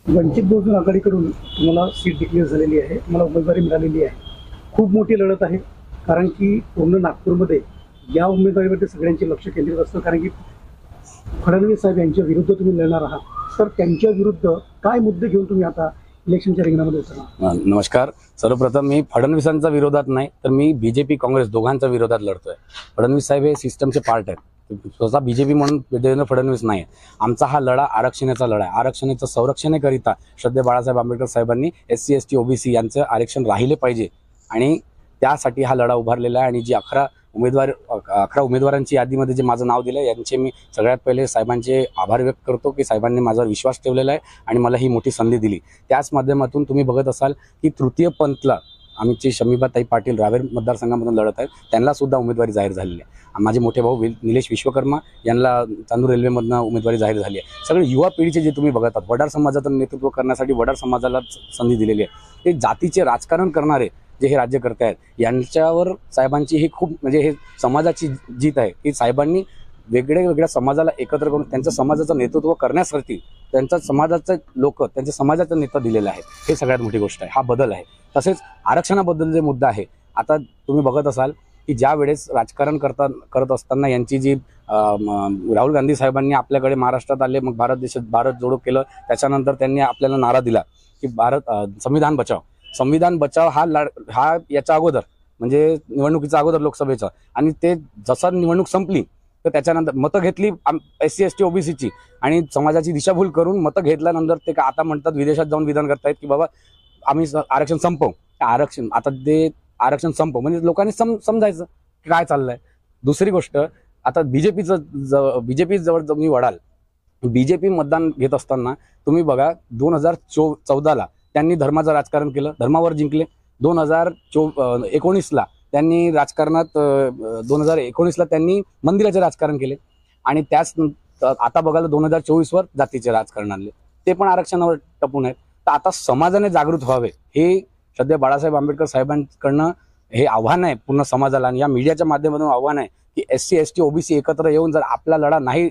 वंचित बहुजन आघाडीकडून तुम्हाला seat declare झालेली आहे, तुम्हाला उमेदवारी मिळालेली आहे. खूप मोठी लढत आहे, कारण की पूर्ण नागपूरमध्ये या उमेदवारीवरती सगळ्यांचे लक्ष केंद्रित असतं. कारण की फडणवीस साहेब यांच्या विरुद्ध तुम्ही लढणार आहात, तर त्यांच्या विरुद्ध काय मुद्दे घेऊन तुम्ही आता इलेक्शनच्या रिंगणामध्ये उतरणार? नमस्कार. सर्वप्रथम मी फडणवीसांच्या विरोधात नाही, तर मी बीजेपी काँग्रेस दोघांच्या विरोधात लढतोय. फडणवीस साहेब हे सिस्टमचे पार्ट आहेत. स्वतः बीजेपी म्हणून देवेंद्र फडणवीस नाही. आमचा हा लढा आरक्षणाचा लढा आहे. आरक्षणाचं संरक्षणाकरिता श्रद्धेय बाळासाहेब आंबेडकर साहेबांनी SC ST OBC यांचं आरक्षण राहिले पाहिजे आणि त्यासाठी हा लढा उभारलेला आहे. आणि जी 11 उमेदवारांची यादीमध्ये जे माझं नाव दिलं यांचे मी सगळ्यात पहिले साहेबांचे आभार व्यक्त करतो की साहेबांनी माझ्यावर विश्वास ठेवलेला आहे आणि मला ही मोठी संधी दिली. त्याच माध्यमातून तुम्ही बघत असाल की तृतीय पंथला आमची शमीबाताई पाटील रावेर मतदारसंघामधून लढत आहेत, त्यांना सुद्धा उमेदवारी जाहीर झालेली आहे. माझे मोठे भाऊ निलेश विश्वकर्मा यांना चांदूर रेल्वेमधनं उमेदवारी जाहीर झाली आहे. सगळे युवा पिढीचे जे तुम्ही बघत आहात, वडार समाजाचं नेतृत्व करण्यासाठी वडार समाजाला संधी दिलेली आहे. ते जातीचे राजकारण करणारे जे हे राज्यकर्ते आहेत यांच्यावर साहेबांची ही खूप म्हणजे हे समाजाची जीत आहे की साहेबांनी वेगळ्या समाजाला एकत्र करून त्यांचं समाजाचं नेतृत्व करण्यासाठी त्यांच्या समाजाचे लोक त्यांच्या समाजाचा नेता दिलेला आहे. हे सगळ्यात मोठी गोष्ट आहे. हा बदल आहे. तसेच आरक्षणाबद्दल जे मुद्दा आहे, आता तुम्ही बघत असाल की ज्या वेळेस राजकारण करत असताना यांची जी राहुल गांधी साहेबांनी आपल्याकडे महाराष्ट्रात आले, मग भारत जोडो केलं. त्याच्यानंतर त्यांनी आपल्याला नारा दिला की संविधान बचाव हा याच्या अगोदर म्हणजे निवडणुकीच्या अगोदर लोकसभेचा, आणि ते जसं निवडणूक संपली तर त्याच्यानंतर मतं घेतली SC ST OBC ची आणि समाजाची दिशाभूल करून मतं घेतल्यानंतर ते आता म्हणतात, विदेशात जाऊन विधान करतायत की बाबा आम्ही आरक्षण संपवू. आरक्षण संपव म्हणजे लोकांनी समजायचं काय चाललंय. दुसरी गोष्ट, आता बीजेपी जवळ तुम्ही वडाल, बीजेपी मतदान घेत असताना तुम्ही बघा 2014ला त्यांनी धर्माचं राजकारण केलं, धर्मावर जिंकले. 2019ला त्यांनी राजकारणात 2019ला त्यांनी मंदिराचे राजकारण केले आणि त्याच आता बघायला 2024वर जातीचे राजकारण आणले, ते पण आरक्षणावर टपून आहेत. तर आता समाजाने जागृत व्हावे हे श्रद्धेय बाळासाहेब आंबेडकर साहेबांकडनं हे आव्हान आहे पूर्ण समाजाला. आणि या मीडियाच्या माध्यमातून आव्हान आहे की SC ST OBC एकत्र येऊन जर आपला लढा नाही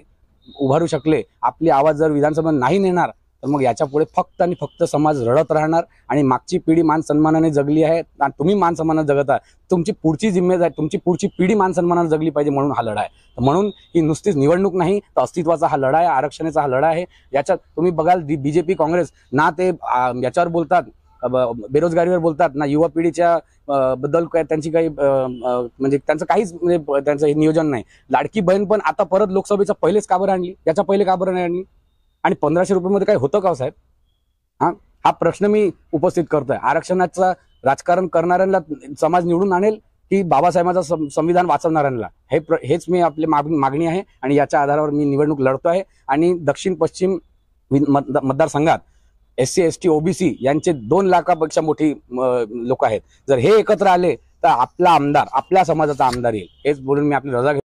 उभारू शकले, आपली आवाज जर विधानसभेत नाही नेणार, तर मग याच्या पुढे फक्त आणि फक्त समाज रडत राहणार. आणि मागची पिढी मान सन्मानाने जगली आहे आणि तुम्ही मान सन्मानाने जगत आहात. तुमची पुढची जिम्मेदारी, तुमची पुढची पिढी मान सन्मानाने जगली पाहिजे, म्हणून हा लढा आहे. म्हणून ही नुसतीच निवडणूक नाही, तर अस्तित्वाचा हा लढा आहे, आरक्षणाचा हा लढा आहे. याच्यात तुम्ही बघाल बीजेपी काँग्रेस ना ते याच्यावर बोलतात, बेरोजगारीवर बोलतात, ना युवा पिढीच्या बद्दल त्यांची काही म्हणजे त्यांचं काहीच म्हणजे त्यांचं हे नियोजन नाही. लाडकी बहीण पण आता परत लोकसभेच्या पहिलेच का बरं आणली, याच्या पहिले का बरं नाही आणली? आणि 1500 रुपयामध्ये काय होतं का साहेब? हा प्रश्न मी उपस्थित करतोय. आरक्षणाचं राजकारण करणाऱ्यांना समाज निवडून आणेल की बाबासाहेबांचं संविधान वाचवणाऱ्यांना? हेच मी आपली मागणी आहे आणि याच्या आधारावर मी निवडणूक लढतो आहे. आणि दक्षिण पश्चिम मतदारसंघात SC ST OBC यांचे 2 लाखापेक्षा मोठी लोक आहेत. जर हे एकत्र आले तर आपला आमदार आपल्या समाजाचा आमदार येईल. हेच बोलून मी आपली रजा घेतो.